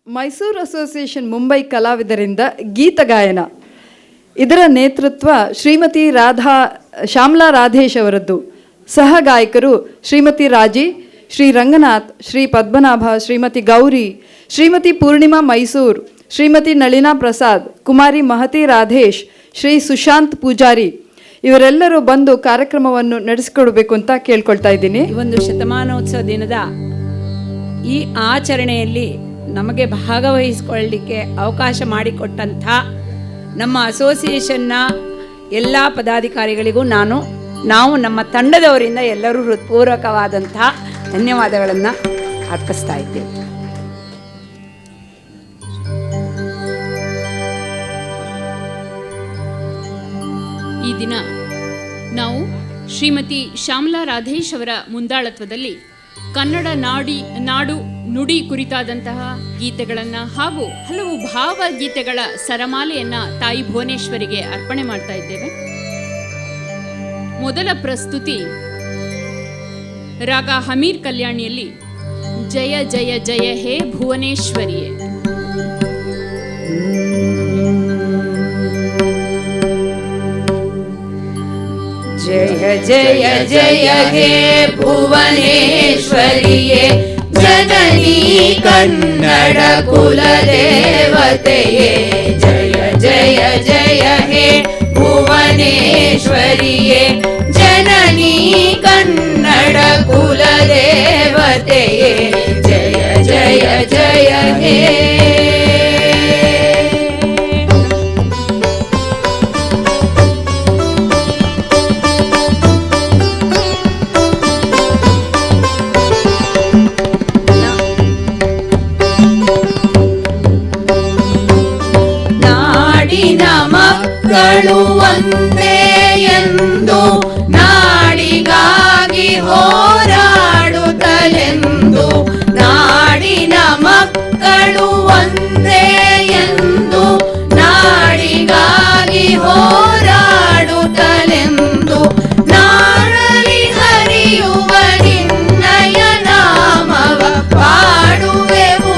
Mysuru association Mumbai ಕಲಾವಿದರಿಂದ ಗೀತಗಾಯನ. ಇದರ ನೇತೃತ್ವ ಶ್ರೀಮತಿ ಶ್ಯಾಮಲಾ ರಾಧೇಶ್ ಅವರದ್ದು. ಸಹ ಗಾಯಕರು ಶ್ರೀಮತಿ ರಾಜಿ, ಶ್ರೀ ರಂಗನಾಥ್, ಶ್ರೀ ಪದ್ಮನಾಭ, ಶ್ರೀಮತಿ ಗೌರಿ, ಶ್ರೀಮತಿ ಪೂರ್ಣಿಮಾ ಮೈಸೂರು, ಶ್ರೀಮತಿ ನಳಿನಾ ಪ್ರಸಾದ್, ಕುಮಾರಿ ಮಹತಿ ರಾಧೇಶ್, ಶ್ರೀ ಸುಶಾಂತ್ ಪೂಜಾರಿ ಇವರೆಲ್ಲರೂ ಬಂದು ಕಾರ್ಯಕ್ರಮವನ್ನು ನಡೆಸಿಕೊಡಬೇಕು ಅಂತ ಕೇಳ್ಕೊಳ್ತಾ ಇದ್ದೀನಿ. ಈ ಒಂದು ಶತಮಾನೋತ್ಸವ ದಿನದ ಈ ಆಚರಣೆಯಲ್ಲಿ ನಮಗೆ ಭಾಗವಹಿಸಿಕೊಳ್ಳಲಿಕ್ಕೆ ಅವಕಾಶ ಮಾಡಿಕೊಟ್ಟಂಥ ನಮ್ಮ ಅಸೋಸಿಯೇಷನ್ನ ಎಲ್ಲ ಪದಾಧಿಕಾರಿಗಳಿಗೂ ನಾವು ನಮ್ಮ ತಂಡದವರಿಂದ ಎಲ್ಲರೂ ಹೃತ್ಪೂರ್ವಕವಾದಂಥ ಧನ್ಯವಾದಗಳನ್ನು ಅರ್ಪಿಸ್ತಾ ಇದ್ದೇವೆ. ಈ ದಿನ ನಾವು ಶ್ರೀಮತಿ ಶ್ಯಾಮಲಾ ರಾಧೇಶ್ ಅವರ ಮುಂದಾಳತ್ವದಲ್ಲಿ ಕನ್ನಡ ನಾಡು ನುಡಿ ಕುರಿತಾದಂತಹ ಗೀತೆಗಳನ್ನು ಹಾಗೂ ಹಲವು ಭಾವಗೀತೆಗಳ ಸರಮಾಲೆಯನ್ನು ತಾಯಿ ಭುವನೇಶ್ವರಿಗೆ ಅರ್ಪಣೆ ಮಾಡ್ತಾ ಇದ್ದೇವೆ. ಮೊದಲ ಪ್ರಸ್ತುತಿ ರಾಗ ಹಮೀರ್ ಕಲ್ಯಾಣಿಯಲ್ಲಿ ಜಯ ಜಯ ಜಯ ಹೇ ಭುವನೇಶ್ವರಿಯೇ. ಜಯ ಜಯ ಜಯ ಹೇ ಭುವನೇಶ್ವರಿಯೇ, ಜನನೀ ಕನ್ನಡ ಕುಲದೇವತೆಯೇ. ಜಯ ಜಯ ಜಯ ಹೇ ಭುವನೇಶ್ವರಿಯೇ, ಜನನೀ ಕನ್ನಡ ಕುಲದೇವತೆಯೇ. ಜಯ ಜಯ ಜಯ ಹೇ. ಒಂದೇ ಎಂದು ನಾಡಿಗಾಗಿ ಹೋರಾಡುತ್ತಲೆಂದು, ನಾಡಿನ ಮಕ್ಕಳು ಒಂದೇ ಎಂದು ನಾಡಿಗಾಗಿ ಹೋರಾಡುತ್ತಲೆಂದು, ನಾಡಲಿ ಹರಿಯುವ ನಿನ್ನಯ ನಾಮವ ಪಾಡುವೆವು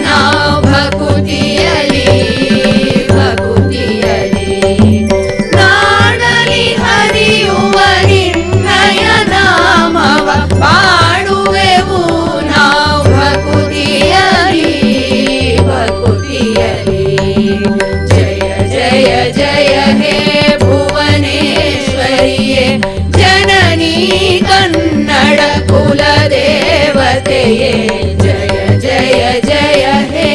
ನಾವು ಭಕುತಿಯಲಿ ಭಕುತಿಯಲಿ. ನಾಡಲಿ ಹರಿಯುವ ನಿನ್ನಯ ನಾಮವ ಪಾಡುವೆವು ನಾವು ಭಕುತಿಯಲಿ ಭಕುತಿಯಲಿ. ಜಯ ಜಯ ಜಯ ಹೇ ಭುವನೇಶ್ವರಿಯೇ, ಜನನೀ ಕನ್ನಡ ಕುಲದೇವತೆಯೇ. ಜಯ ಜಯ ಜಯ ಹೇ.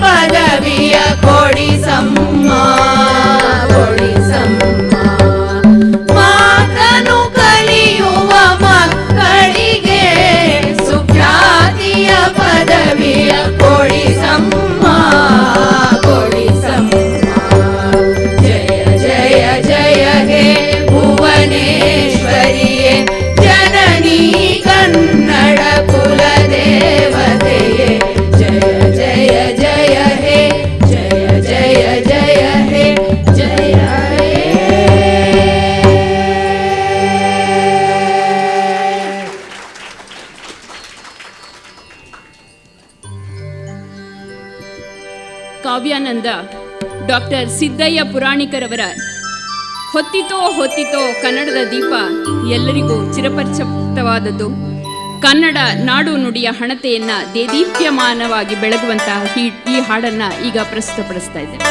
ಪದವಿಯ ಕೊಡಿಸಮ್ಮ ಕೊಡಿಸಮ್ಮ. ಮಾತನು ಕಲಿಯುವ ಮಕ್ಕಳಿಗೆ ಸುಖ್ಯಾತಿಯ ಪದವಿಯ ಕೊಡಿಸಮ್ಮ ಕೊಡಿಸಮ್ಮ. ಜಯ ಜಯ ಜಯ ಹೇ ಭುವನೇಶ್ವರಿಯೇ, ಜನನೀ ಕನ್ನಡ ಕುಲದೇವತೆಯೇ. ಜಯ ಜಯ ಜಯ ಹೇ, ಜಯ ಜಯ ಜಯ ಹೇ, ಜಯ ಹೇ. ಕಾವ್ಯಾನಂದ ಡಾಕ್ಟರ್ ಸಿದ್ದಯ್ಯ ಪುರಾಣಿಕರವರ ಹೊತ್ತಿತೋ ಹೊತ್ತಿತೋ ಕನ್ನಡದ ದೀಪ ಎಲ್ಲರಿಗೂ ಚಿರಪರಿಚಿತವಾದದ್ದು. ಕನ್ನಡ ನಾಡು ನುಡಿಯ ಹಣತೆಯನ್ನ ದೇದೀಪ್ಯಮಾನವಾಗಿ ಬೆಳಗುವಂತಹ ಈ ಹಾಡನ್ನ ಈಗ ಪ್ರಸ್ತುತಪಡಿಸ್ತಾ ಇದ್ದೇವೆ.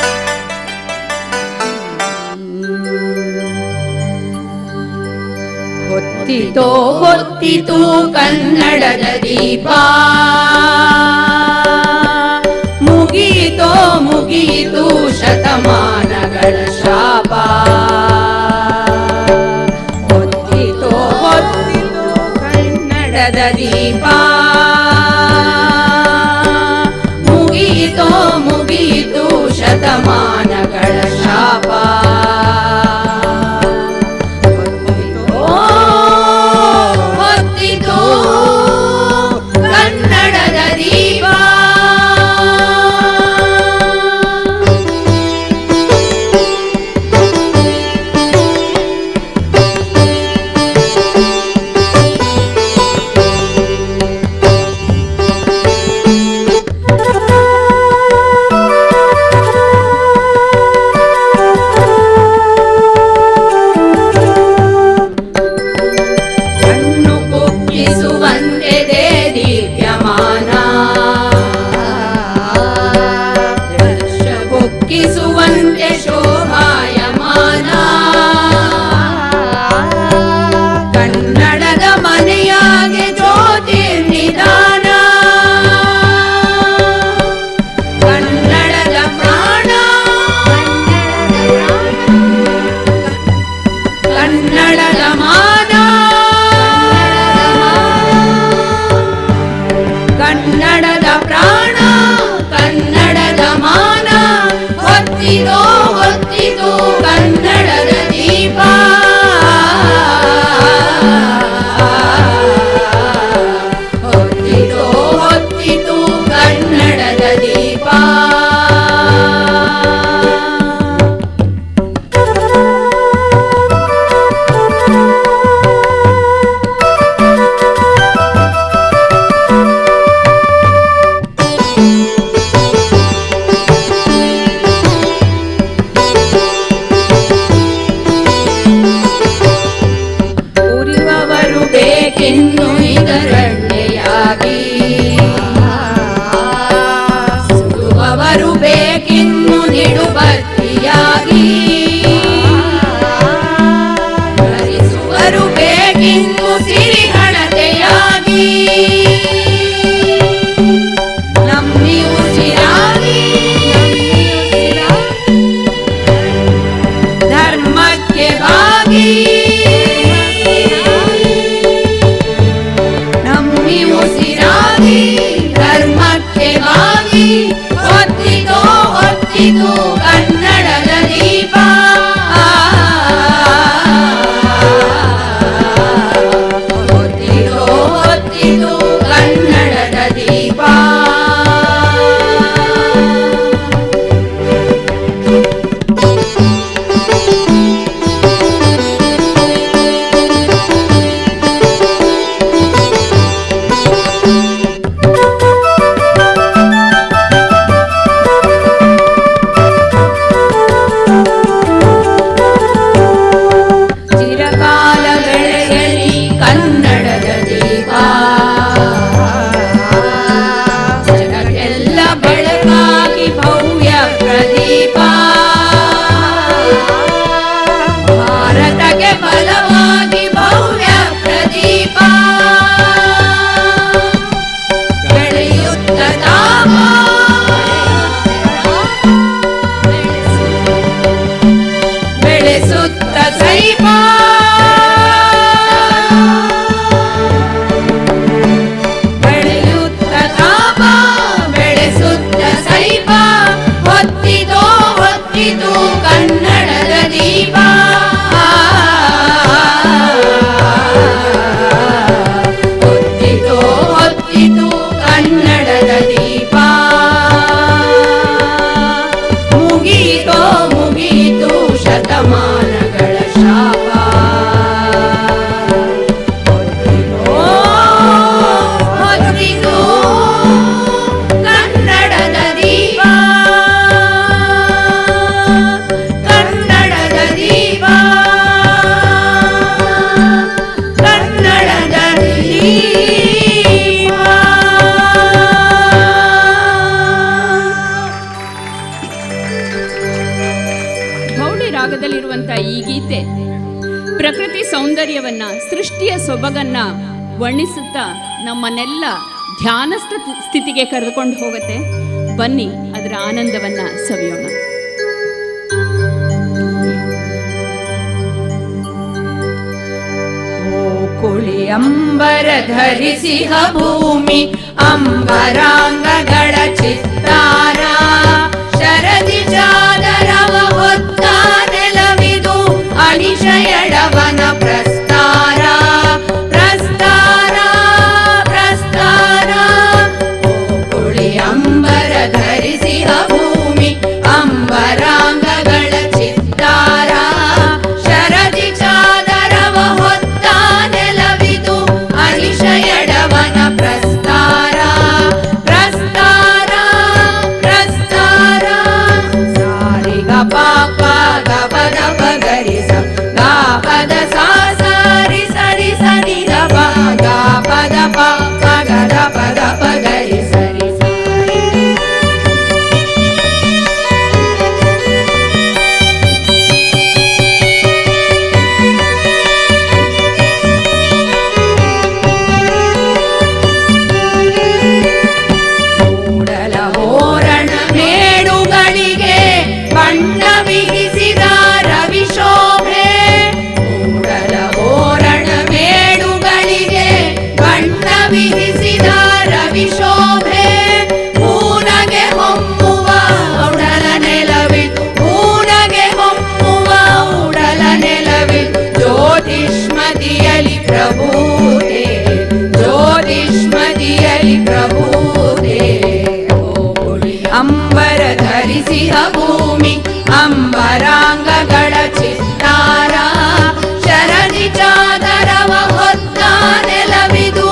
ಹೊತ್ತಿತೋ ಹೊತ್ತಿತು ಕನ್ನಡದ ದೀಪ, ಮುಗಿಯಿತೋ ಮುಗಿಯಿತು ಶತಮಾನಗಳ ಶಾಪ. ದೀಪ ಮುಗಿಯಿತೋ ಮುಗಿಯಿತು ಶತಮಾನಗಳ ಶಾಪ ಹೊತ್ತಿತು ಕನ್ನಡದ ದೀಪ ಕನ್ನಡದ ಪ್ರಾಣ ಕನ್ನಡದ ಮಾನ ಹೊತ್ತಿತೋ ಹೊತ್ತಿತು ಕನ್ನಡದ ದೀಪ ಹೊತ್ತಿತೋ ಹೊತ್ತಿತು ಕನ್ನಡದ ದೀಪ ಬೇಕಿನ್ನು ಇದರಣ್ಣೆಯಾಗಿ ಸುಡುವವರು ಬೇಕಿನ್ನು ನಿಡುಬತ್ತಿಯಾಗಿ ಹರಿಸುವರು ಬೇಕಿನ್ನು ಸಿರಿಹಣತೆಯಾಗಿ ನಮ್ಮಿ ಉಸಿರಾಗಿ ಧರ್ಮಕ್ಕೆ ಬಾಗಿ ಧರ್ಮಕ್ಕೆ ಬಾಗಿ ಹೊತ್ತಿತೋ ಹೊತ್ತಿತು ಕನ್ನಡದ ದೀಪ ಹೊತ್ತಿತೋ ಹೊತ್ತಿತು ಕನ್ನಡದ ದೀಪ ಬಲವಾಗಿ ಭವ್ಯ ಪ್ರದೀಪ ಬೆಳೆಯುತ್ತ ತಾಪ ಬೆಳೆಸುತ್ತ ಸೈಪ ಬೆಳೆಯುತ್ತ ತಾಪ ಬೆಳೆಸುತ್ತ ಸೈಪ ಹೊತ್ತಿತೋ ಹೊತ್ತಿತು ಕನ್ನಡದ ದೀಪ ಹೊತ್ತಿತು ಕನ್ನಡದ ದೀಪ ಮುಗಿಯಿತೋ ಮುಗಿಯಿತು ಶತಮಾನಗಳ ಶಾಪ ಹೊತ್ತಿತು ಕನ್ನಡದ ದೀಪ ಕನ್ನಡದ ದೀಪ ಕನ್ನಡದ ದೀಪ. ಗೌಡಿ ರಾಗದಲ್ಲಿರುವಂಥ ಈ ಗೀತೆ ಪ್ರಕೃತಿ ಸೌಂದರ್ಯವನ್ನ ಸೃಷ್ಟಿಯ ಸೊಬಗನ್ನ ವರ್ಣಿಸುತ್ತಾ ನಮ್ಮನ್ನೆಲ್ಲ ಧ್ಯಾನಸ್ಥ ಸ್ಥಿತಿಗೆ ಕರೆದುಕೊಂಡು ಹೋಗುತ್ತೆ. ಬನ್ನಿ ಅದರ ಆನಂದವನ್ನ ಸವಿಯೋಣ. ಕುಳಿ ಅಂಬರ ಧರಿಸಿಹ ಭೂಮಿ ಅಂಬರಾಂಗಗಳ ಚಿತ್ತಾರ ಶರದಿ ಚಾದರವ ಹೊತ್ತ ನೆಲವಿದು ಅನಿಶಯಡವನ ಪ್ರಸ್ತಾರ ಪ್ರಸ್ತಾರ ಪ್ರಸ್ತಾರ ಕುಳಿ ಅಂಬರ ಧರಿಸಿಹ ಭೂಮಿ ಅಂಬರಾಂಗಗಳ ಚಿತ್ತಾರ ಶರದಿ ಚಾದರವ ಹೊತ್ತ ನೆಲವಿದು ಅನಿಶಯಡವನ ಪ್ರಸ್ತಾರ ಪ್ರಸ್ತಾರ ಪ್ರಸ್ತಾರ ಸಾರಿಗ ಪಾಪ ಗಪದ ಪಗರಿಸ ಗಾಪದ ಸಾರಿ ಸರಿ ಸರಿ ದಪ ಗಾಪದ ಪಾಪ ಗದ ಪದ ಪಗರಿ ಸರಿ ಸಾರಿ ಮೂಡಲ ಹೋರಣ ಮೇಡುಗಳಿಗೆ ಬಣ್ಣ ವಿಹಿಸಿದ ರವಿಶೋಭೆ ಮೂಡಲ ಹೋರಣ ಮೇಡುಗಳಿಗೆ ಬಣ್ಣ ವಿಹಿಸಿದ ರವಿಶೋಭೆ ಹೂನಗೆ ಹೊಮ್ಮುವ ಉಡಲ ನೆಲವಿದು ಹೂನಗೆ ಹೊಮ್ಮುವ ಉಡಲ ನೆಲವಿದು ಜ್ಯೋತಿಷ್ಮತಿಯಲಿ ಪ್ರಭೂತೆ ಜ್ಯೋತಿಷ್ಮತಿಯಲಿ ಪ್ರಭೂತೆ ಅಂಬರ ಧರಿಸಿಹ ಭೂಮಿ ಅಂಬರಾಂಗಗಳ ಚಿತ್ತಾರ ಶರದಿ ಚಾದರವ ಹೊತ್ತ ನೆಲವಿದು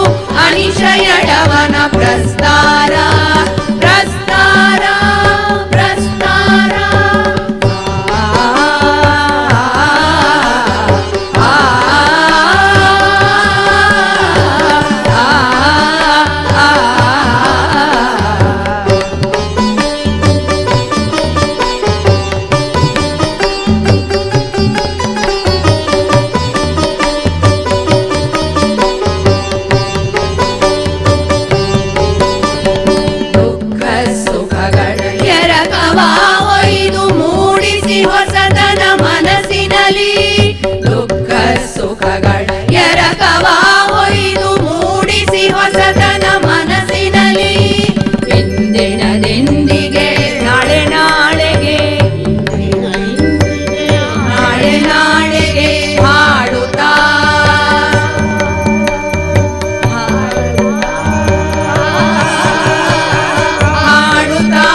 ಅನಿಶಯಡವನ ಪ್ರಸ್ತಾರ ಪ್ರಸ್ತಾರ ಪ್ರಸ್ತಾರ ದುಃಖ ಸುಖಗಳ ಎರಕವ ಒಯ್ದು ಮೂಡಿಸಿ ಹೊಸತನ ಮನಸ್ಸಿನಲ್ಲಿ ದುಃಖ ಸುಖಗಳ ಎರಕವ ಒಯ್ದು ಮೂಡಿಸಿ ಹೊಸತನ ಮನಸ್ಸಿನಲ್ಲಿ ಇಂದಿನದೆಂದಿಗೆ ನಾಳೆ ನಾಳೆಗೆ ನಾಳೆ ನಾಳೆಗೆ ಹಾಡುತ್ತಾ ಹಾಡುತ್ತಾ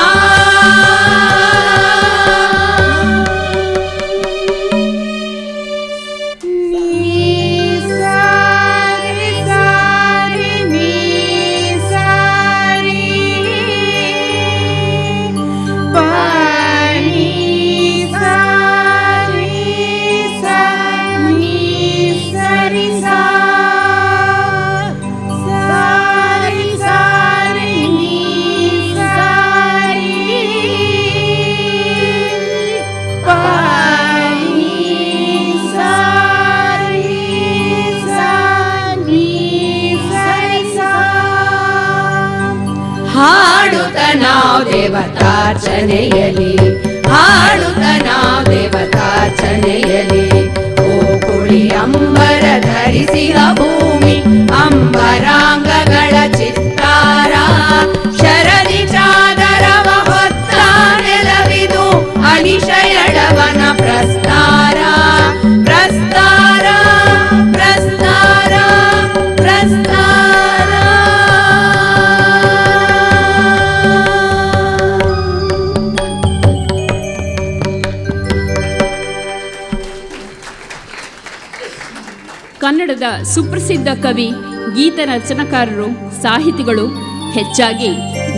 ಸಾರಿ ಸಾರಿ ನೀ ಸಾರಿ ಪಾನಿ ಸಾರಿ ಸಾನಿ ಸರಿ ಸಾರಿ ಸಾರಿ ನೀ ಸಾರಿ ಪಾನಿ ಸಾರಿ ಸಾನಿ ಸರಿ ಹಾಡುತ್ತ ನಾವು ದೇವತಾರ್ಚನೆಯಲಿ ಹಾಡುತ್ತ ನಾವು ದೇವತಾರ್ಚನೆಯಲಿ ಓ ಕುಳಿ ಅಂಬರ ಧರಿಸಿಹ ಭೂಮಿ ಅಂಬರಾಂಗಗಳ ಚಿತ್ತಾರ ಶರದಿ ಚಾದರವ ಹೊತ್ತ ನೆಲವಿದು ಅನಿಶಯಡವನ ಪ್ರಸ್ತಾರ ಪ್ರಸ್ತಾರ ಪ್ರಸ್ತಾರ ಪ್ರಸ್ತಾರ ಕನ್ನಡದ ಸುಪ್ರಸಿದ್ಧ ಕವಿ ಗೀತ ರಚನಾಕಾರರು ಸಾಹಿತಿಗಳು ಹೆಚ್ಚಾಗಿ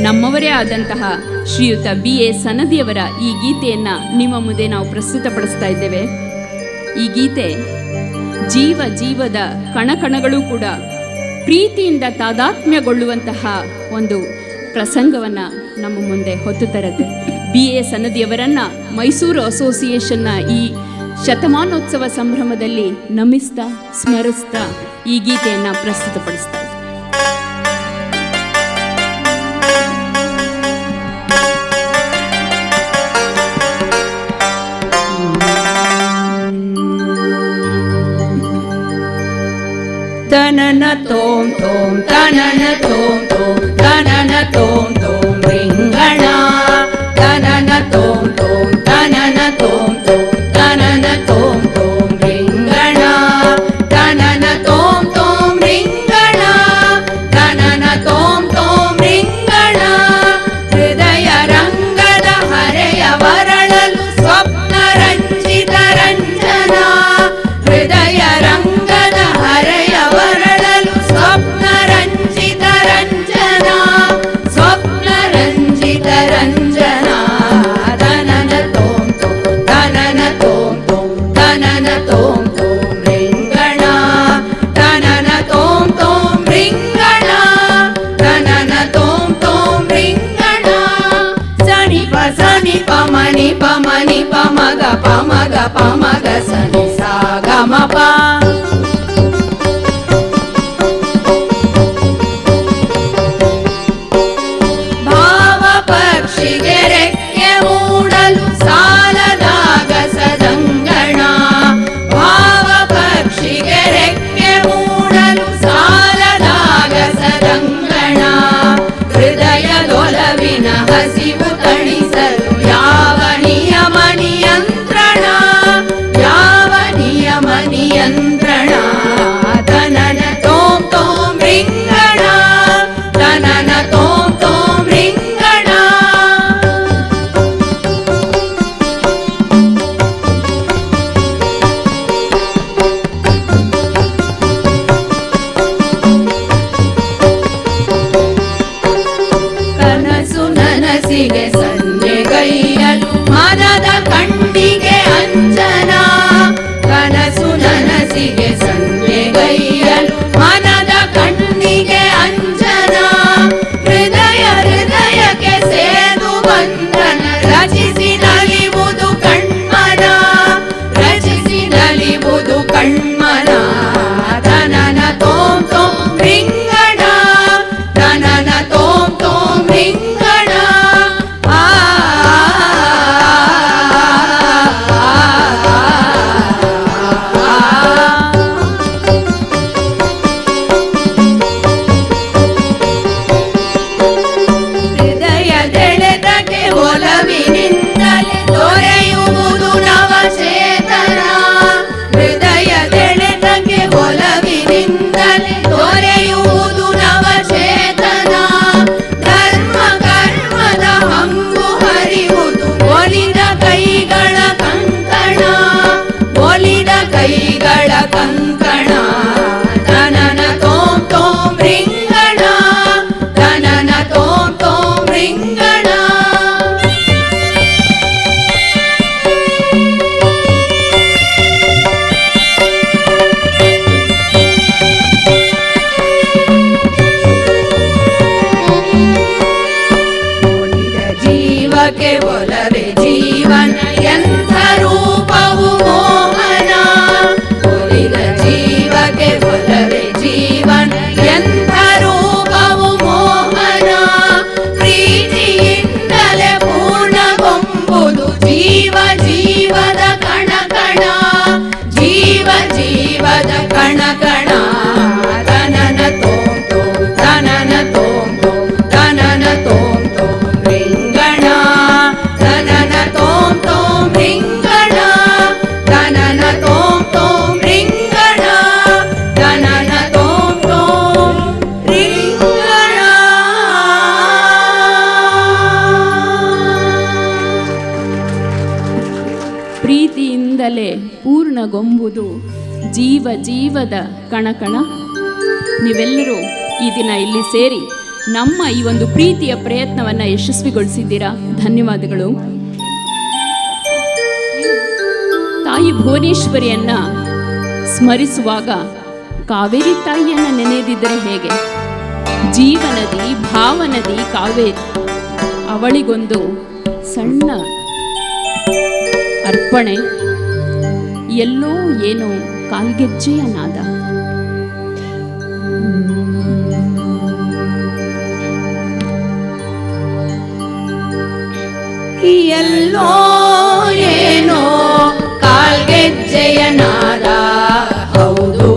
ನಮ್ಮವರೇ ಆದಂತಹ ಶ್ರೀಯುತ BA ಸನದಿಯವರ ಈ ಗೀತೆಯನ್ನು ನಿಮ್ಮ ಮುಂದೆ ನಾವು ಪ್ರಸ್ತುತಪಡಿಸ್ತಾ ಇದ್ದೇವೆ. ಈ ಗೀತೆ ಜೀವ ಜೀವದ ಕಣಕಣಗಳು ಕೂಡ ಪ್ರೀತಿಯಿಂದ ತಾದಾತ್ಮ್ಯಗೊಳ್ಳುವಂತಹ ಒಂದು ಪ್ರಸಂಗವನ್ನು ನಮ್ಮ ಮುಂದೆ ಹೊತ್ತು ತರುತ್ತೆ. BA ಸನದಿಯವರನ್ನು ಮೈಸೂರು ಅಸೋಸಿಯೇಷನ್ನ ಈ ಶತಮಾನೋತ್ಸವ ಸಂಭ್ರಮದಲ್ಲಿ ನಮಿಸ್ತಾ ಸ್ಮರಿಸ್ತಾ ಈ ಗೀತೆಯನ್ನು ಪ್ರಸ್ತುತಪಡಿಸ್ತಾ ಇದ್ದಾರೆ. ತನನ ತೋಂ ತೋಂ ತನನ ತೋಂ ತೋಂ ತನನ ತೋಂ ತೋಂ ರಿಂಗಣ ತನನ ತೋಂ ತೋಂ ತನನ ತೋಂ ತೋಂ ತನನ ತೋಂ ತೋಂ ರಿಂಗಣ ತನನ ತೋಂ ತೋಂ ರಿಂಗಣ ತನನ ತೋಂ ತೋಂ ರಿಂಗಣ ಹೃದಯ ರಂಗದ ಹರೆಯ ವರಳಲು ಸ್ವಪ್ನ ರಂಜಿತ ರಂಜನ ಹೃದಯ ರಂಗದ ಹರೆಯ ವರಳಲು ಸ್ವಪ್ನ ರಂಜಿತ ರಂಜನ ಸ್ವಪ್ನ ರಂಜಿತ ರಂಜನ ತನನ ತೋಂ ತೋಂ ತನನ ತೋಂ ತೋಂ ತನನ ತೋಂ ತೋಂ ರಿಂಗಣ ತನನ ತೋಂ ತೋಂ ರಿಂಗಣ ತನನ ತೋಂ ತೋಂ ರಿಂಗಣ ಸನಿ ಪ ಮನಿ ಪ ಮಗ ಸನಿ ಸಾ ಗ ಮ ಪ ಭಾವ ಪಕ್ಷಿಗೆ ರೆಕ್ಕೆ ಮೂಡಲು ಸಾಲದಾಗ ಸದಂಗಣ ಭಾವ ಪಕ್ಷಿಗೆ ರೆಕ್ಕೆ ಮೂಡಲು ಸಾಲದಾಗ ಸದಂಗಣ ಹೃದಯದೊಲವಿನ ಹಸಿವು ತಣಿಸಲು ಯಾವ ನಿಯಮ ನಿಯಂತ್ರಣ ಯಾವ ನಿಯಮ ನಿಯಂತ್ರಣ ತನನ ತೋಂ ತೋಂ ರಿಂಗಣ ತನನ ತೋಂ ತೋಂ ರಿಂಗಣ ಕನಸು ನನಸಿಗೆ ಸನ್ನೆಗೈಯಲು ಮನದ ಕಣ್ಣಿಗೆ ಅಂಜನ ಕನಸು ನನಸಿಗೆ ಸನ್ನೆಗೈಯಲು ಮನದ ಕಣ್ಣಿಗೆ ಅಂಜನ ಹೃದಯಕ್ಕೆ ಸೇದು ಬಂಧನ ರಚಿಸಿ ನಲಿವುದು ಕಣ್ಮನ ರಚಿಸಿ ನಲಿವುದು ಕಣ್ಮನ ತನನ ತೋಂ ತೋಂ ರಿಂಗಣ ತನನ ತೋಂ ತೋಂ ರಿಂಗಣ ಹೃದಯದೆಳೆದಕ್ಕೆ ಒಲವಿನಿಂದಲೇ ದೊರೆಯುವುದು ನವಚೇತನ ಹೃದಯದೆಳೆದಕ್ಕೆ ಒಲವಿನಿಂದಲೇ ದೊರೆಯುವುದು ನವಚೇತನ ಧರ್ಮ ಕರ್ಮದ ಹಂಗು ಹರಿವುದು ಒಲಿದ ಕೈಗಳ ಕಂಕಣ ಒಲಿದ ಕೈಗಳ ಕಂಕಣ ತನನ ತೋಂ ತೋಂ ರಿಂಗಣ ತನನ ತೋಂ ತೋಂ ರಿಂಗಣ ಒಲಿದ ಜೀವಕ್ಕೆ ಒಲವೇ ಜೀವನ ಎಂಥ ರೂಪವು ಮೋಹನ ಒಲಿದ ಜೀವಕ್ಕೆ ಒಲವೇ ಜೀವನ ಎಂಥ ರೂಪವು ಮೋಹನ ಪ್ರೀತಿಯಿಂದಲೇ ಪೂರ್ಣಗೊಂಬುದು ಜೀವ ಜೀವದ ಕಣ ಕಣ ಜೀವ ಜೀವದ ಕಣ ಕಣ ತನನ ತೋಂ ತೋಂ ತನನ ತೋಂ ತೋಂ ತನನ ತೋಂ ತೋಂ ರಿಂಗಣ ತನನ ತೋಂ ತೋಂ ರಿಂಗಣ ತನನ ತೋಂ ತೋಂ ರಿಂಗಣ ತನನ ತೋಂ ತೋಂ ರಿಂಗಣ ಪ್ರೀತಿಯಿಂದಲೇ ಪೂರ್ಣಗೊಂಬುದು ಜೀವ ಜೀವದ ಕಣಕಣ. ನೀವೆಲ್ಲರೂ ಈ ದಿನ ಇಲ್ಲಿ ಸೇರಿ ನಮ್ಮ ಈ ಒಂದು ಪ್ರೀತಿಯ ಪ್ರಯತ್ನವನ್ನು ಯಶಸ್ವಿಗೊಳಿಸಿದ್ದೀರಾ. ಧನ್ಯವಾದಗಳು. ತಾಯಿ ಭುವನೇಶ್ವರಿಯನ್ನ ಸ್ಮರಿಸುವಾಗ ಕಾವೇರಿ ತಾಯಿಯನ್ನ ನೆನೆದಿದ್ದರೆ ಹೇಗೆ? ಜೀವನದಿ ಭಾವನದಿ ಕಾವೇರಿ, ಅವಳಿಗೊಂದು ಸಣ್ಣ ಅರ್ಪಣೆ. ಎಲ್ಲೋ ಏನೋ ಕಾಲ್ಗೆಜ್ಜೆಯ ನಾದ. ಎಲ್ಲೋ ಏನೋ ಕಾಲ್ಗೆಜ್ಜೆಯ ನಾದ, ಹೌದು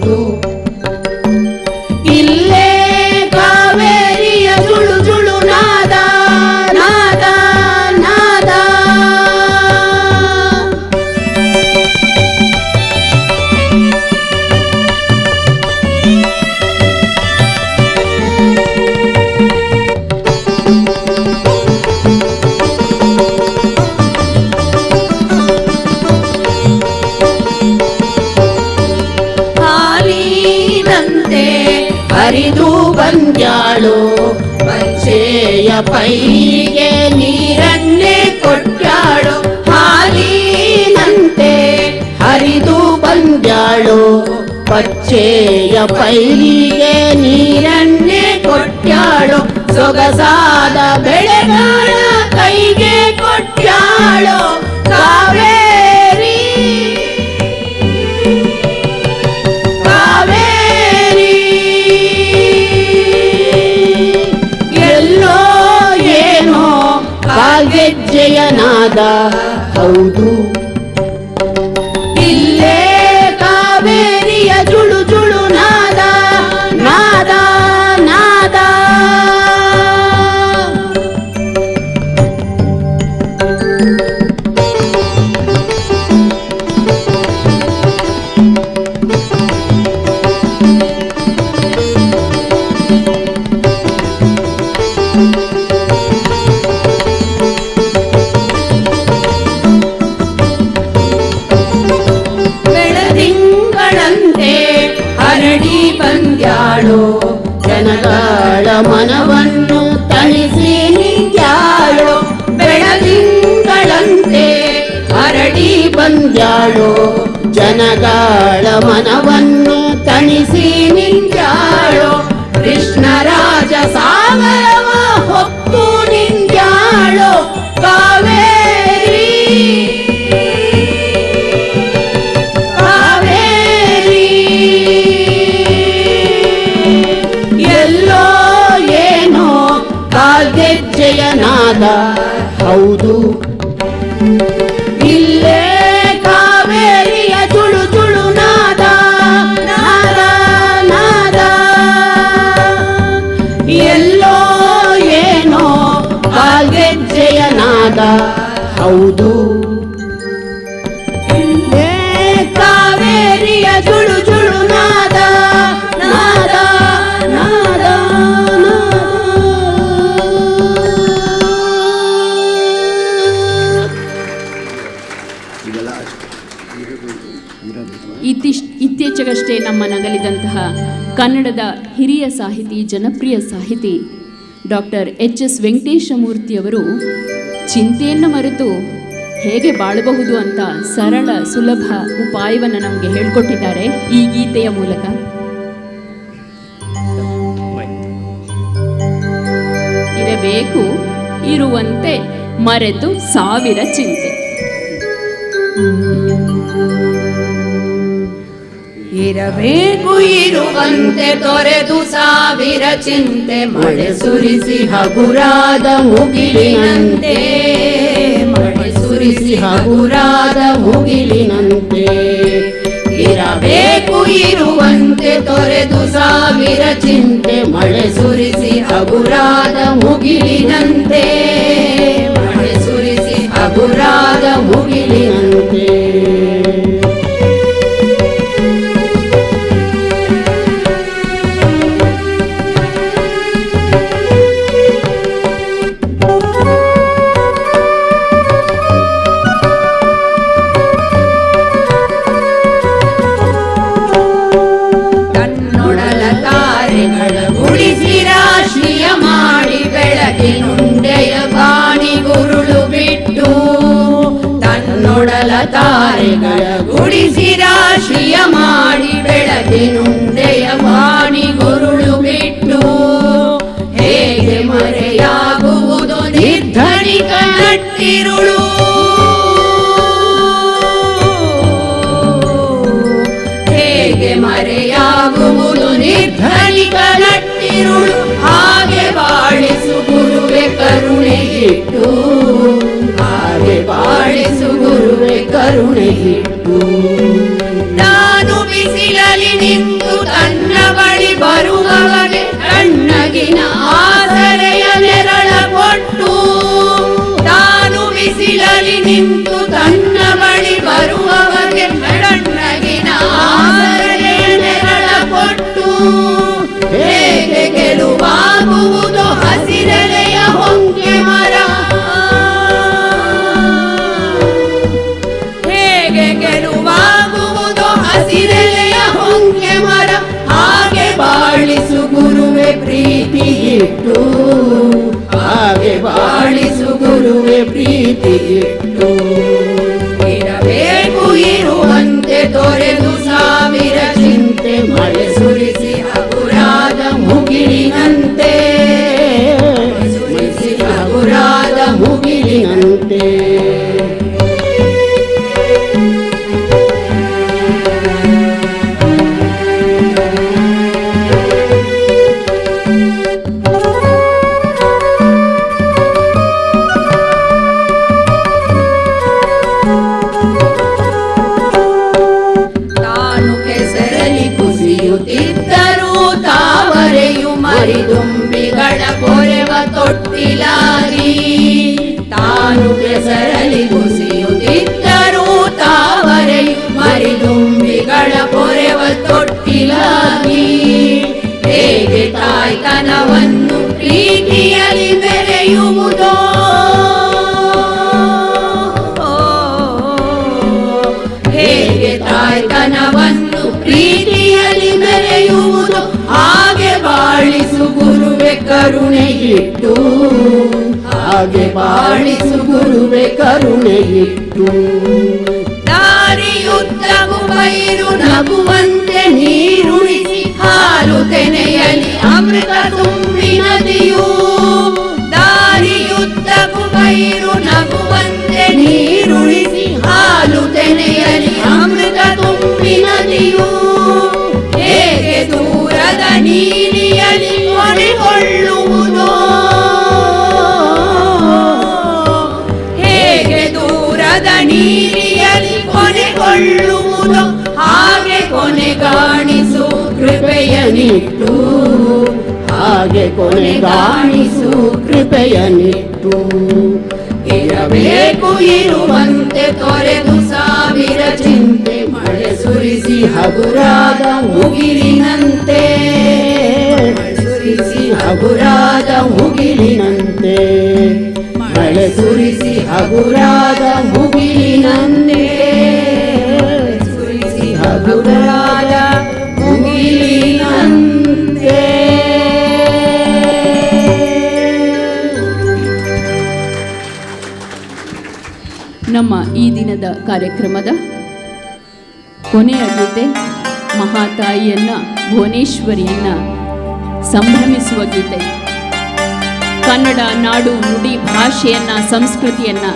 ಹೌದು. ಇಲ್ಲೇ ಕಾವೇರಿಯ ಜುಳು ಜುಳು ನಾದ ನಾದ ನಾದ. ಹಾಲಿನಂತೆ ಹರಿದು ಬಂದ್ಯಾಳು, ಪಚ್ಚೆಯ ಪೈಗೆ ನೀರನ್ನೇ ಕೊಟ್ಟಾಳು. ಹಾಲಿನಂತೆ ಹರಿದು ಬಂದ್ಯಾಳು, ಪಚ್ಚೆಯ ಪೈಗೆ ನೀರನ್ನೇ ಕೊಟ್ಟಾಳು. ಸೊಗಸಾದ ಬೆಳೆಗಾಳ ಕೈಗೆ ಕೊಟ್ಟಾಳು ಕಾವೇರಿ ಕಾವೇರಿ. ಎಲ್ಲೋ ಏನೋ ಕಾಲ್ಗೆಜ್ಜೆಯ ನಾದ ಹೌದು. ಇಲ್ಲೇ ಕಾವೇರಿಯ ಜುಳು ಜುಳು ನಾದ ನಾದ ನಾದ. ಬೆಳದಿಂಗಳಂತೆ ಹರಡಿ ಬಂದ್ಯಾಳು, ಜನಗಳ ಮನವನ್ನು ತಣಿಸಿ ನಿಂತ್ಯಾಳು. ಬೆಳದಿಂಗಳಂತೆ ಹರಡಿ ಬಂದ್ಯಾಳು, ಜನಗಳ ಮನವನ್ನು ತಣಿಸಿ ನಿಂತ್ಯಾಳು. ಕೃಷ್ಣರಾಜ ಸಾಗರವ ಹೊತ್ತು ನಿಂತ್ಯಾಳು ಕಾವೇರಿ ಕಾವೇರಿ. ಎಲ್ಲೋ ಏನೋ ಕಾಲ್ಗೆಜ್ಜೆಯ ನಾದ ಹೌದು. ಇಲ್ಲೇ ಕಾವೇರಿಯ ಜುಳು ಜುಳು ನಾದ ನಾದ ನಾದ. ಎಲ್ಲೋ ಏನೋ ಕಾಲ್ಗೆಜ್ಜೆಯ ನಾದ ಹೌದು. ಇಲ್ಲೇ ಕಾವೇರಿಯ ಜುಳು ಜುಳು ನಾದ ನಾದ ನಾದ ನಾದ. ಇತ್ತೀಚೆಗಷ್ಟೇ ನಮ್ಮ ನಗಲಿದಂತಹ ಕನ್ನಡದ ಹಿರಿಯ ಸಾಹಿತಿ, ಜನಪ್ರಿಯ ಸಾಹಿತಿ ಡಾಕ್ಟರ್ ಎಚ್.ಎಸ್. ವೆಂಕಟೇಶಮೂರ್ತಿಯವರು ಚಿಂತೆಯನ್ನು ಮರೆತು ಹೇಗೆ ಬಾಳಬಹುದು ಅಂತ ಸರಳ ಸುಲಭ ಉಪಾಯವನ್ನು ನಮಗೆ ಹೇಳಿಕೊಟ್ಟಿದ್ದಾರೆ ಈ ಗೀತೆಯ ಮೂಲಕ. ಇರಬೇಕು ಇರುವಂತೆ ಮರೆತು ಸಾವಿರ ಚಿಂತೆ. ಇರಬೇಕು ಇರುವಂತೆ ತೊರೆದು ಸಾವಿರ ಚಿಂತೆ. ಮಳೆ ಸುರಿಸಿ ಹಗುರಾದ ಮುಗಿಲಿನಂತೆ, ಮಳೆ ಸುರಿಸಿ ಹಗುರಾದ ಮುಗಿಲಿನಂತೆ. ಇರಬೇಕು ಇರುವಂತೆ ತೊರೆದು ಸಾವಿರ ಚಿಂತೆ. ಮಳೆ ಸುರಿಸಿ ಹಗುರಾದ ಮುಗಿಲಿನಂತೆ, ಮಳೆ ಸುರಿಸಿ ಹಗುರಾದ ಮುಗಿಲಿನಂತೆ. ಗುಡಿಸಿ ರಾಶಿಯ ಮಾಡಿ ಬೆಳಕಿನುಂಡೆಯ ಬಾಣಿಗುರುಳು ಬಿಟ್ಟು, ತನ್ನೊಡಲ ತಾರೆಗಳ ಗುಡಿಸಿ ರಾಶಿಯ ಮಾಡಿ ಬೆಳಕಿನುಂಡೆಯ ಬಾಣಿಗುರುಳು ಬಿಟ್ಟು. ಹೇಗೆ ಮರೆಯಾಗುವುದು ನಿರ್ಧನಿಕ ನಟ್ಟಿರುಳು, ಹೇಗೆ ಮರೆಯಾಗುವುದು ನಿರ್ಧನಿಕ ನಟ್ಟಿರುಳು. ಹಾಗೆ ಬಾಳಿಸು ಗುರುವೆ ಕರುಣೆಗಿಟ್ಟು, ಹಾಗೆ ಬಾಳಿಸು ಗುರುವೆ ಕರುಣೆಗಿಟ್ಟು. ನಾನು ಬಿಸಿಲಲಿ ನಿಂತು ತನ್ನ ಬಳಿ ಬರುವವಗೆ ತಣ್ಣಗಿನ ಆಸರೆಯ ನೆರಳ ಕೊಟ್ಟು, ತಾನು ಬಿಸಿಲಲ್ಲಿ ನಿಂತು ತನ್ನ ಬಳಿ ಬರುವವಗೆ ತಣ್ಣಗಿನ ಆಸರೆಯ ನೆರಳ ಕೊಟ್ಟು, ಹೇಗೆ ಗೆಲುವಾಗುವುದು ಹಸಿರೆಲೆಯ ಹೊಂಗೆ ಮರ, ಹೇಗೆ ಗೆಲುವಾಗುವುದು ಹಸಿರೆಲೆಯ ಹೊಂಗೆ ಮರ, ಹಾಗೆ ಬಾಳಿಸು ಗುರುವೆ ಪ್ರೀತಿಯಿಟ್ಟು, ಹಾಗೆ ಬಾಳಿಸು ಗುರುವೆ ಪ್ರೀತಿಯಿಟ್ಟು. ಇರಬೇಕು ಇರುವಂತೆ ತೊರೆದು ಸಾವಿರ ಚಿಂತೆ, ಮಳೆ ಸುರಿಸಿ ಹಗುರಾದ ಮುಗಿಲಿನಂತೆ, ಸುರಿಸಿ ಹಗುರಾದ ಮುಗಿಲಿನಂತೆ. ಮರಿದುಂಬಿಗಳ ಕೊರೆವ ತೊಟ್ಟಿಲಾಗಿ, ತಾನು ಕೆಸರಲಿ ಕುಸಿಯುತ್ತಿದ್ದರೂ ತಾವರೆಯು ಮರಿದುಂಬಿಗಳ ಕೊರೆವ ತೊಟ್ಟಿಲಾಗಿ, ಹೇಗೆ ತಾಯ್ತನವನ್ನು ಪ್ರೀತಿಯಲ್ಲಿ ಬೆರೆಯುವುದೋ, ಹೇಗೆ ತಾಯ್ತನವನ್ನು ಪ್ರೀತಿಯಲ್ಲಿ ಬೆರೆಯುವುದು, ಹಾಗೆ ಬಾಳಿಸು ಗುರುವೆ ಕರುಣೆಯಿಟ್ಟು, ಹಾಗೆ ಬಾಳಿಸು ಗುರುವೆ ಕರುಣೆಯಿಟ್ಟು. ದಾರಿಯುದ್ದವು ಪೈರು ನಗುವಂತೆ ನೀರುಣಿಸಿ, ಹಾಲು ತೆನೆಯಲಿ ಅಮೃತ ತುಂಬಿ ನದಿಯು, ದಾರಿಯುದ್ದವು ಪೈರು ನಗುವಂತೆ ನೀರುಣಿಸಿ, ಹಾಲು ತೆನೆಯಲಿ ಅಮೃತ ತುಂಬಿ ನದಿಯು, ಹೇಗೆ ದೂರದ ನೀಲಿಯಲಿ ಕೊನೆಗೊಳ್ಳುವುದೋ, ಹೇಗೆ ದೂರದ ನೀಲಿಯಲಿ ಕೊನೆಗೊಳ್ಳುವುದೋ, ಹಾಗೆ ಕೊನೆಗಾಣಿಸು ಕೃಪೆಯನಿಟ್ಟು, ಹಾಗೆ ಕೊನೆಗಾಣಿಸು ಕೃಪೆಯನಿಟ್ಟು. ಇರಬೇಕು ಇರುವಂತೆ ತೊರೆದು ಸಾವಿರ ಚಿಂತೆ, ಮಳೆ ಸುರಿಸಿ ಹಗುರಾದ ಮುಗಿಲಿನಂತೆ, ಮಳೆ ಸುರಿಸಿ ಹಗುರಾದ ಮುಗಿಲಿನಂತೆ, ಮಳೆ ಸುರಿಸಿ ಹಗುರಾದ ಮುಗಿಲಿನಂತೆ, ಸುರಿಸಿ ಹಗುರಾದ ಮುಗಿಲಿನಂತೆ. ನಮ್ಮ ಈ ದಿನದ ಕಾರ್ಯಕ್ರಮದ ಕೊನೆಯ ಗೀತೆ ಮಹಾತಾಯಿಯನ್ನ ಭುವನೇಶ್ವರಿಯನ್ನ ಸಂಭ್ರಮಿಸುವ ಗೀತೆ. ಕನ್ನಡ ನಾಡು ನುಡಿ ಭಾಷೆಯನ್ನ ಸಂಸ್ಕೃತಿಯನ್ನ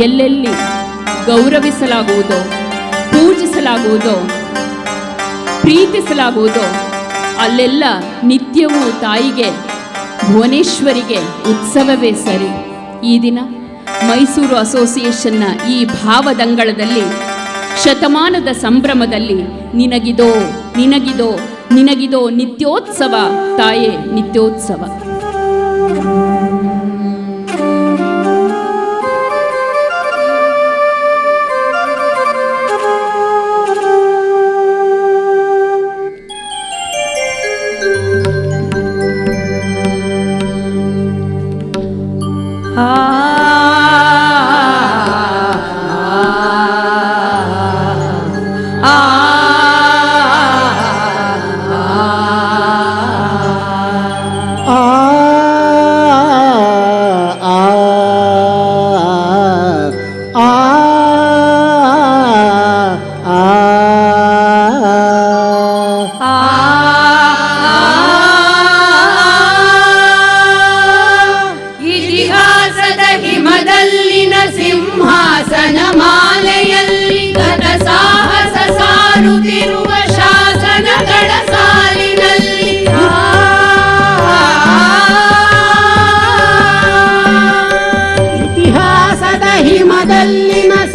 ಎಲ್ಲೆಲ್ಲಿ ಗೌರವಿಸಲಾಗುವುದೋ, ಪೂಜಿಸಲಾಗುವುದೋ, ಪ್ರೀತಿಸಲಾಗುವುದೋ ಅಲ್ಲೆಲ್ಲ ನಿತ್ಯವೂ ತಾಯಿಗೆ ಭುವನೇಶ್ವರಿಗೆ ಉತ್ಸವವೇ ಸರಿ. ಈ ದಿನ ಮೈಸೂರು ಅಸೋಸಿಯೇಷನ್ನ ಈ ಭಾವದಂಗಳದಲ್ಲಿ ಶತಮಾನದ ಸಂಭ್ರಮದಲ್ಲಿ ನಿನಗಿದೋ ನಿನಗಿದೋ ನಿನಗಿದೋ ನಿತ್ಯೋತ್ಸವ ತಾಯೇ ನಿತ್ಯೋತ್ಸವ.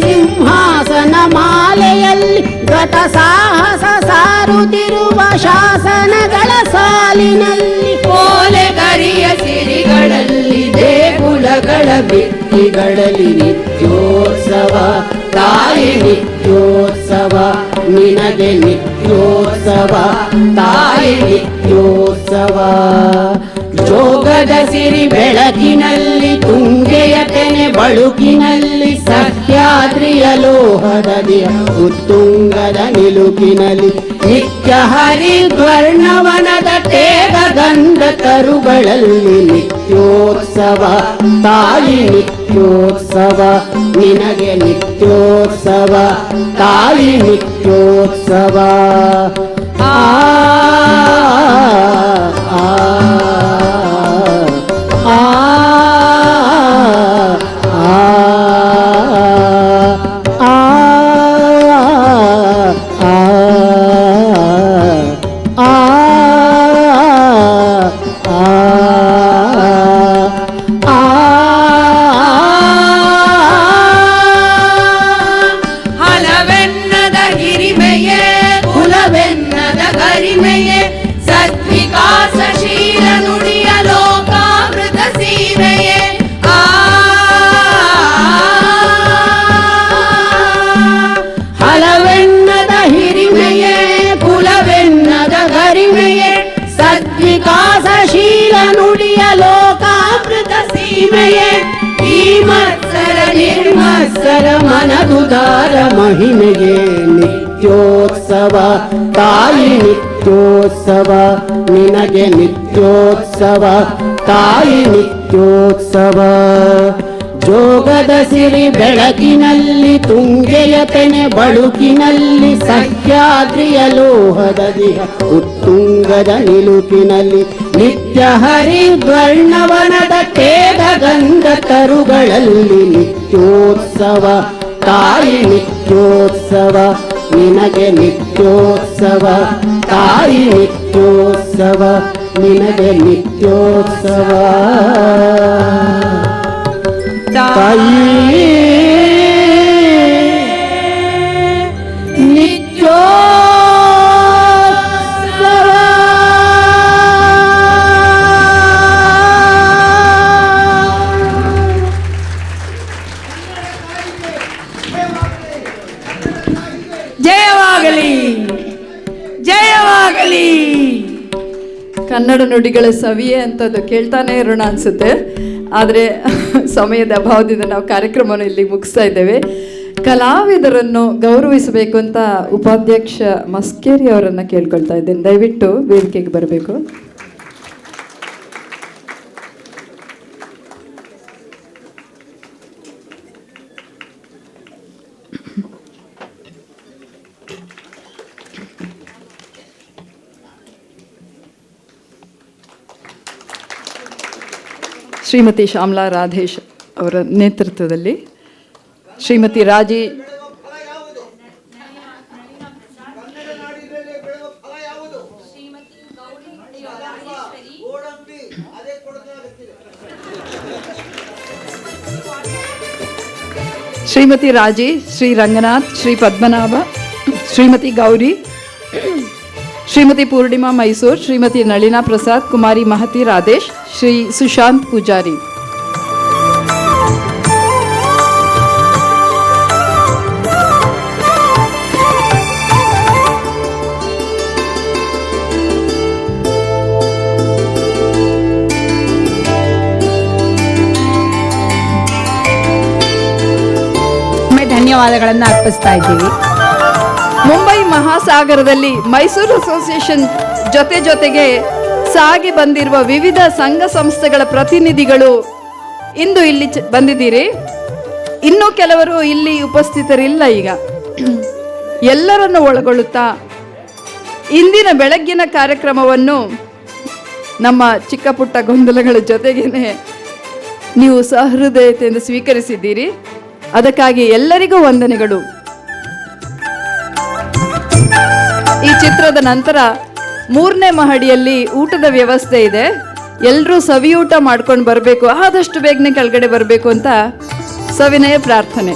ಸಿಂಹಾಸನ ಮಾಲೆಯಲ್ಲಿ ಗತ ಸಾಹಸ ಸಾರುತ್ತಿರುವ ಸಾಲಿನಲ್ಲಿ ಕೋಲೆಗರಿಯ ಸಿರಿಗಳಲ್ಲಿ ದೇಗುಲಗಳ ಭಿತ್ತಿಗಳಲ್ಲಿ ನಿತ್ಯೋತ್ಸವ ತಾಯಿ ನಿತ್ಯೋತ್ಸವ ನಿನಗೆ ನಿತ್ಯೋತ್ಸವ ತಾಯಿ ನಿತ್ಯೋತ್ಸವ ಜೋಗದ ಸಿರಿ ಬೆಳಕಿನಲ್ಲಿ ತುಂಗೆಯ ತೆನೆ ಬಳುಕಿನಲ್ಲಿ ಸಹ್ಯಾದ್ರಿಯ ಲೋಹದದಿಯ ಉತ್ತುಂಗದ ನಿಲುಕಿನಲ್ಲಿ ನಿತ್ಯ ಹರಿದ್ವರ್ಣವನದ ತೇಗ ಗಂಧ ತರುಗಳಲ್ಲಿ ನಿತ್ಯೋತ್ಸವ ತಾಯಿ ನಿತ್ಯೋತ್ಸವ ನಿನಗೆ ನಿತ್ಯೋತ್ಸವ ತಾಯಿ ನಿತ್ಯೋತ್ಸವ ಆ ಆ ಆ ಹಲವೆನ್ನದ ಹಿರಿಮೆಯೇ ಕುಲವೆನ್ನದ ಗರಿಮೆಯೇ ಸದ್ವಿಕಾಸಶೀಲ ನುಡಿಯ ಲೋಕಾಮೃತ ಸೀಮೆಯೇ ಹಲವೆನ್ನದ ಹಿರಿಮೆಯೇ ಕುಲವೆನ್ನದ ಗರಿಮೆಯೇ ಸದ್ವಿಕಾಸಶೀಲ ನುಡಿಯ ಲೋಕಾಮೃತ ಸೀಮೆಯೇ ಈ ಮತ್ಸರ ನಿರ್ಮತ್ಸರ ಮನದುದಾರ ಮಹಿಮೆಗೆ ನಿತ್ಯೋತ್ಸವ ತಾಯಿ ನಿತ್ಯೋತ್ಸವ ನಿನಗೆ ನಿತ್ಯೋತ್ಸವ ತಾಯಿ ನಿತ್ಯೋತ್ಸವ ಜೋಗದ ಸಿರಿ ಬೆಳಕಿನಲ್ಲಿ ತುಂಗೆಯ ತೆನೆ ಬಳುಕಿನಲ್ಲಿ ಸಹ್ಯಾದ್ರಿಯ ಲೋಹದದಿಯ ಉತ್ತುಂಗದ ನಿಲುಕಿನಲ್ಲಿ ನಿತ್ಯ ಹರಿದ್ವರ್ಣವನದ ತೇಗ ಗಂಧ ತರುಗಳಲ್ಲಿ ನಿತ್ಯೋತ್ಸವ ತಾಯಿ ನಿತ್ಯೋತ್ಸವ ನಿನಗೆ ನಿತ್ಯೋತ್ಸವ ತಾಯಿ ನಿತ್ಯೋತ್ಸವ ನಿನಗೆ ನಿತ್ಯೋತ್ಸವ ತಾಯಿ ನಿತ್ಯೋತ್ಸವ ಜಯವಾಗಲಿ ಜಯವಾಗಲಿ. ಕನ್ನಡ ನುಡಿಗಳ ಸವಿಯೇ ಅಂತದ್ದು ಕೇಳ್ತಾನೆ ಇರೋಣ ಅನಿಸುತ್ತೆ. ಆದರೆ ಸಮಯದ ಅಭಾವದಿಂದ ನಾವು ಕಾರ್ಯಕ್ರಮವನ್ನು ಇಲ್ಲಿ ಮುಗಿಸ್ತಾ ಇದ್ದೇವೆ. ಕಲಾವಿದರನ್ನು ಗೌರವಿಸಬೇಕು ಅಂತ ಉಪಾಧ್ಯಕ್ಷ ಮಸ್ಕೇರಿ ಅವರನ್ನು ಕೇಳ್ಕೊಳ್ತಾ ಇದ್ದೇನೆ. ದಯವಿಟ್ಟು ವೇದಿಕೆಗೆ ಬರಬೇಕು. ಶ್ರೀಮತಿ ಶ್ಯಾಮಲಾ ರಾಧೇಶ್ ಅವರ ನೇತೃತ್ವದಲ್ಲಿ ಶ್ರೀಮತಿ ರಾಜಿ ಶ್ರೀಮತಿ ರಾಜಿ, ಶ್ರೀ ರಂಗನಾಥ್, ಶ್ರೀ ಪದ್ಮನಾಭ, ಶ್ರೀಮತಿ ಗೌರಿ, ಶ್ರೀಮತಿ ಪೂರ್ಣಿಮಾ ಮೈಸೂರ್, ಶ್ರೀಮತಿ ನಳಿನಾ ಪ್ರಸಾದ್, ಕುಮಾರಿ ಮಹತಿ ರಾಧೇಶ್, ಶ್ರೀ ಸುಶಾಂತ್ ಪೂಜಾರಿ. ಧನ್ಯವಾದಗಳನ್ನು ಅರ್ಪಿಸ್ತಾ ಇದ್ದೀವಿ. ಮುಂಬೈ ಮಹಾಸಾಗರದಲ್ಲಿ ಮೈಸೂರು ಅಸೋಸಿಯೇಷನ್ ಜೊತೆಗೆ ಸಾಗಿ ಬಂದಿರುವ ವಿವಿಧ ಸಂಘ ಸಂಸ್ಥೆಗಳ ಪ್ರತಿನಿಧಿಗಳು ಇಂದು ಇಲ್ಲಿ ಬಂದಿದ್ದೀರಿ. ಇನ್ನೂ ಕೆಲವರು ಇಲ್ಲಿ ಉಪಸ್ಥಿತರಿಲ್ಲ. ಈಗ ಎಲ್ಲರನ್ನು ಒಳಗೊಳ್ಳುತ್ತಾ ಇಂದಿನ ಬೆಳಗ್ಗಿನ ಕಾರ್ಯಕ್ರಮವನ್ನು ನಮ್ಮ ಚಿಕ್ಕ ಪುಟ್ಟ ಗೊಂದಲಗಳ ಜೊತೆಗೇನೆ ನೀವು ಸಹೃದಯತೆಯಿಂದ ಸ್ವೀಕರಿಸಿದ್ದೀರಿ. ಅದಕ್ಕಾಗಿ ಎಲ್ಲರಿಗೂ ವಂದನೆಗಳು. ಈ ಚಿತ್ರದ ನಂತರ 3ನೇ ಮಹಡಿಯಲ್ಲಿ ಊಟದ ವ್ಯವಸ್ಥೆ ಇದೆ. ಎಲ್ಲರೂ ಸವಿಯೂಟ ಮಾಡ್ಕೊಂಡು ಬರಬೇಕು, ಆದಷ್ಟು ಬೇಗನೆ ಕೆಳಗಡೆ ಬರಬೇಕು ಅಂತ ಸವಿನಯ ಪ್ರಾರ್ಥನೆ.